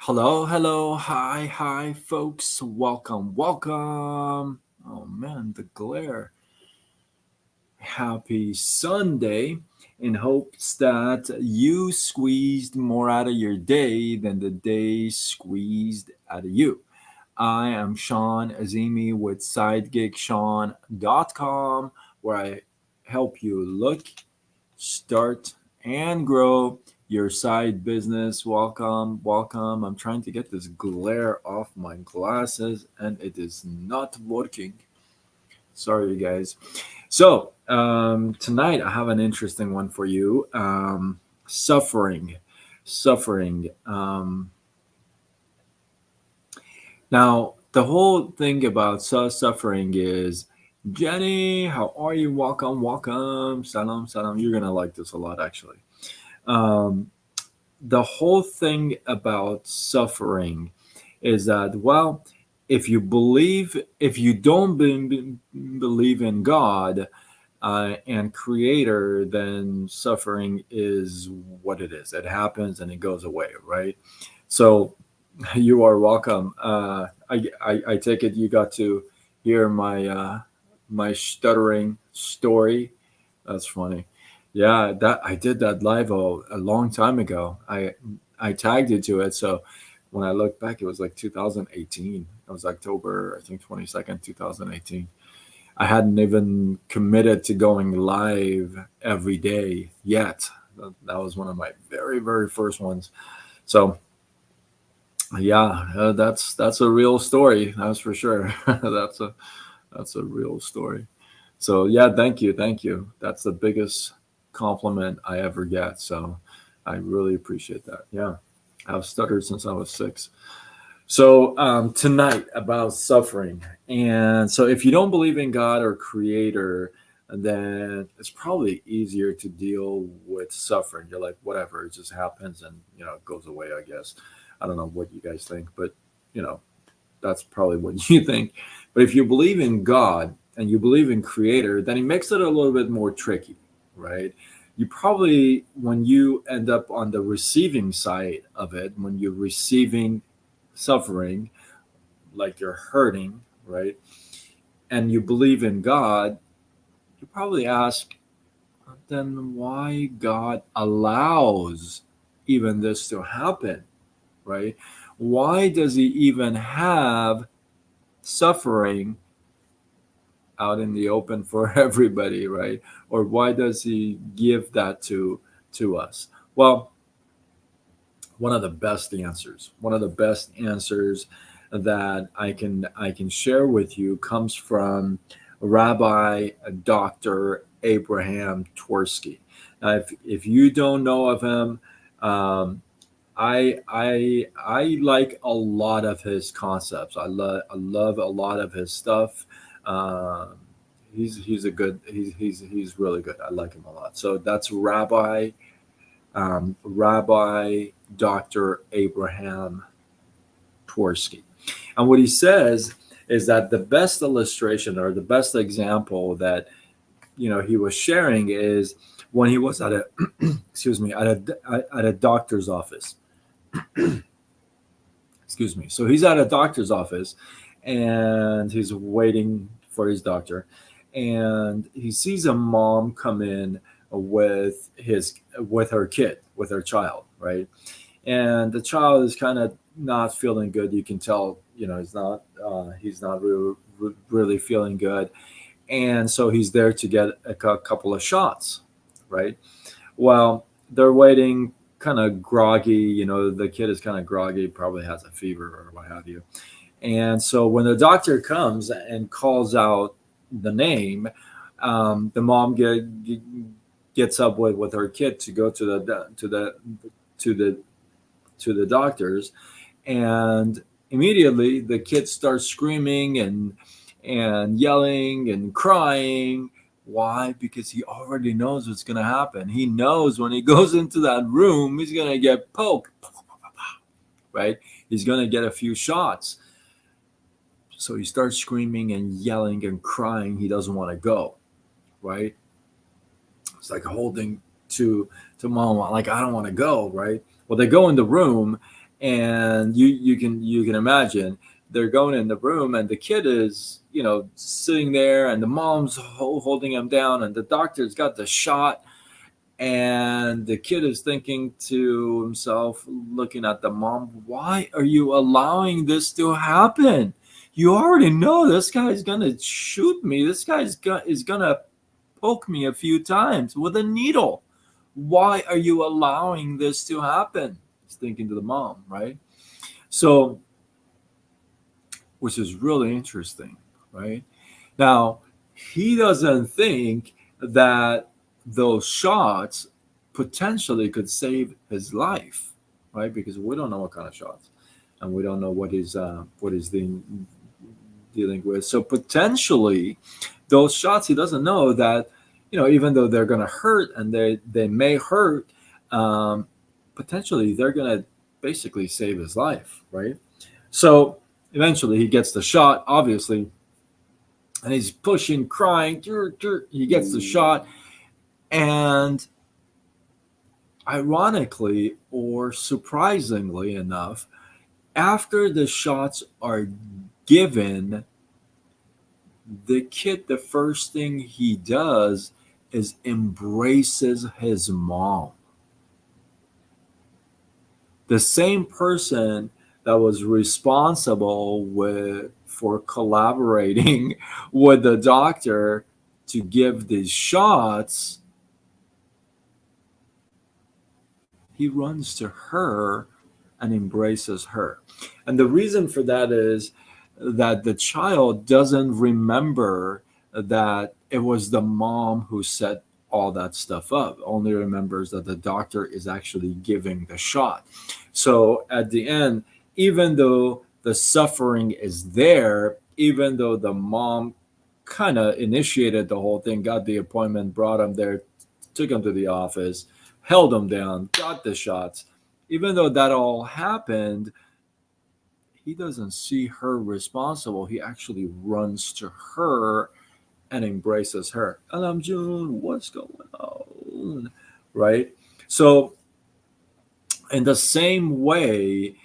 Hello, hello, hi, hi, folks. Welcome, welcome. Oh man, the glare. Happy Sunday in hopes that you squeezed more out of your day than the day squeezed out of you. I am Sean Azimi with SideGigSean.com, where I help you look, start, and grow your side business. Welcome, welcome. I'm trying to get this glare off my glasses and it is not working. Sorry, you guys. Tonight I have an interesting one for you. Suffering. Suffering. Now, the whole thing about suffering is Jenny, how are you? Welcome, welcome. Salam, salam. You're going to like this a lot, actually. Um, the whole thing about suffering is that, well, if you don't believe in God and Creator, then suffering is what it is. It happens and it goes away, right? So you are welcome. I take it you got to hear my stuttering story. That's funny. Yeah, that I did that live a long time ago. I tagged you to it. So when I look back, it was like 2018. It was October, I think 22nd, 2018. I hadn't even committed to going live every day yet. That was one of my very, very first ones. So yeah, that's a real story. That's for sure. That's a real story. So yeah, thank you. That's the biggest compliment I ever get. So I really appreciate that. Yeah, I've stuttered since I was 6. So tonight about suffering, and so if you don't believe in God or Creator, then it's probably easier to deal with suffering. You're like, whatever, it just happens, and it goes away. I guess. I don't know what you guys think, but you know, that's probably what you think. But if you believe in God and you believe in Creator, then it makes it a little bit more tricky, right? You probably, when you end up on the receiving side of it, when you're receiving suffering, like you're hurting, right? And you believe in God, you probably ask, then why God allows even this to happen, right? Why does He even have suffering out in the open for everybody, right? Or why does He give that to us? Well, one of the best answers that I can share with you comes from Rabbi Dr. Abraham Twersky. Now, if you don't know of him, um, I like a lot of his concepts. I love a lot of his stuff. Um, he's really good. I like him a lot. So that's Rabbi Dr. Abraham Twersky. And what he says is that the best illustration or the best example that he was sharing is when he was at a excuse me at a doctor's office. Excuse me. So he's at a doctor's office and he's waiting for his doctor, and he sees a mom come in with her kid, with her child, right? And the child is kind of not feeling good. You can tell, he's not really feeling good, and so he's there to get a couple of shots, right? Well, they're waiting, kind of groggy. The kid is kind of groggy, probably has a fever or what have you. And so when the doctor comes and calls out the name, the mom gets up with her kid to go to the to the doctors, and immediately the kid starts screaming and yelling and crying. Why? Because he already knows what's going to happen. He knows when he goes into that room, he's going to get poked, right? He's going to get a few shots. So he starts screaming and yelling and crying. He doesn't want to go, right? It's like holding to mom, like, I don't want to go, right? Well, they go in the room, And you can imagine they're going in the room, and the kid is sitting there, and the mom's holding him down, and the doctor's got the shot, and the kid is thinking to himself, looking at the mom, why are you allowing this to happen? You already know this guy's gonna shoot me. This is gonna poke me a few times with a needle. Why are you allowing this to happen? He's thinking to the mom, right? So, which is really interesting, right? Now, he doesn't think that those shots potentially could save his life, right? Because we don't know what kind of shots, and we don't know what he's dealing with. So potentially, those shots, he doesn't know that, even though they're going to hurt, and they may hurt, um, potentially they're going to basically save his life, right? So eventually he gets the shot, obviously, and he's pushing, crying. He gets the shot, and ironically or surprisingly enough, after the shots are given, the kid, the first thing he does is embraces his mom. The same person that was responsible for collaborating with the doctor to give these shots, he runs to her and embraces her. And the reason for that is that the child doesn't remember that it was the mom who set all that stuff up, only remembers that the doctor is actually giving the shot. So at the end, even though the suffering is there, even though the mom kind of initiated the whole thing, got the appointment, brought him there, took him to the office, held him down, got the shots, even though that all happened, he doesn't see her responsible. He actually runs to her and embraces her. And I'm June, what's going on? Right? So, in the same way,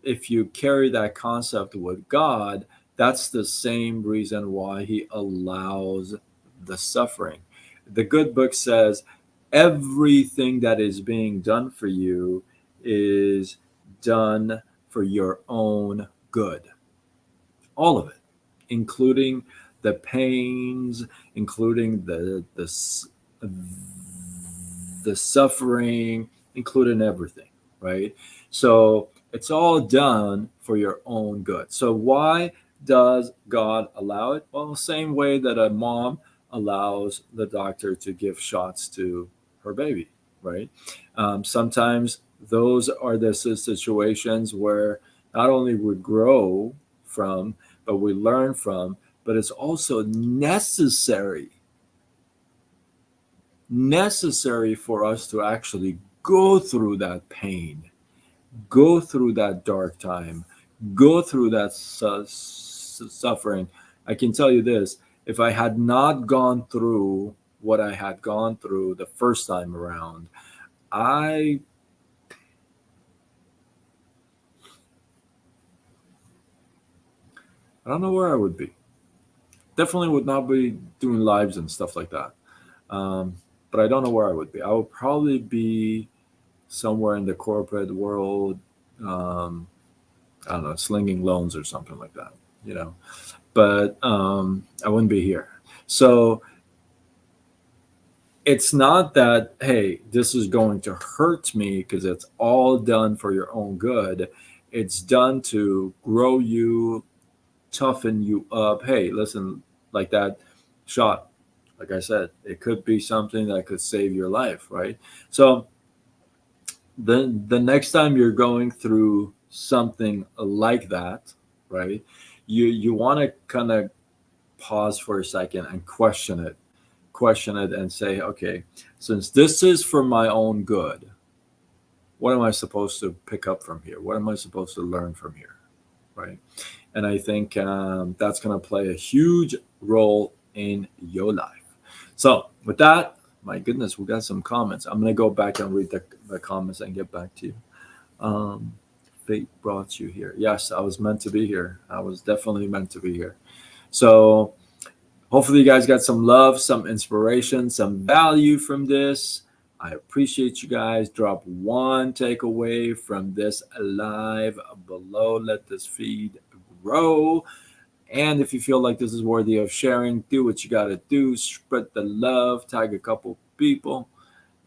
if you carry that concept with God, that's the same reason why He allows the suffering. The good book says everything that is being done for you is done for your own good. All of it, including the pains, including the suffering, including everything, right? So it's all done for your own good. So why does God allow it? Well, same way that a mom allows the doctor to give shots to her baby, right? Sometimes those are the situations where not only we grow from, but we learn from, but it's also necessary for us to actually go through that pain, go through that dark time, go through that suffering. I can tell you this: if I had not gone through what I had gone through the first time around, I I don't know where I would be. Definitely would not be doing lives and stuff like that. But I don't know where I would be. I would probably be somewhere in the corporate world. Um, I don't know, slinging loans or something like that. You know, but I wouldn't be here. So it's not that, hey, this is going to hurt me, because it's all done for your own good. It's done to grow you, toughen you up. Hey, listen, like that shot, like I said, it could be something that could save your life, right? So then the next time you're going through something like that, right, you want to kind of pause for a second and question it and say, okay, since this is for my own good, what am I supposed to pick up from here? What am I supposed to learn from here? Right. And I think that's going to play a huge role in your life. So, with that, my goodness, we got some comments. I'm going to go back and read the comments and get back to you. Um, Fate brought you here. Yes, I was meant to be here. I was definitely meant to be here. So hopefully, you guys got some love, some inspiration, some value from this. I appreciate you guys. Drop one takeaway from this live below. Let this feed grow. And if you feel like this is worthy of sharing, do what you got to do. Spread the love, tag a couple people.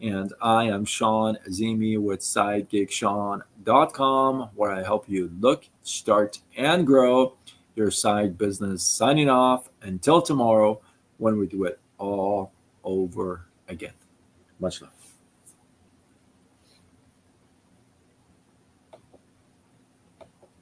And I am Sean Azimi with SideGigSean.com, where I help you look, start, and grow your side business. Signing off until tomorrow when we do it all over again. Much love.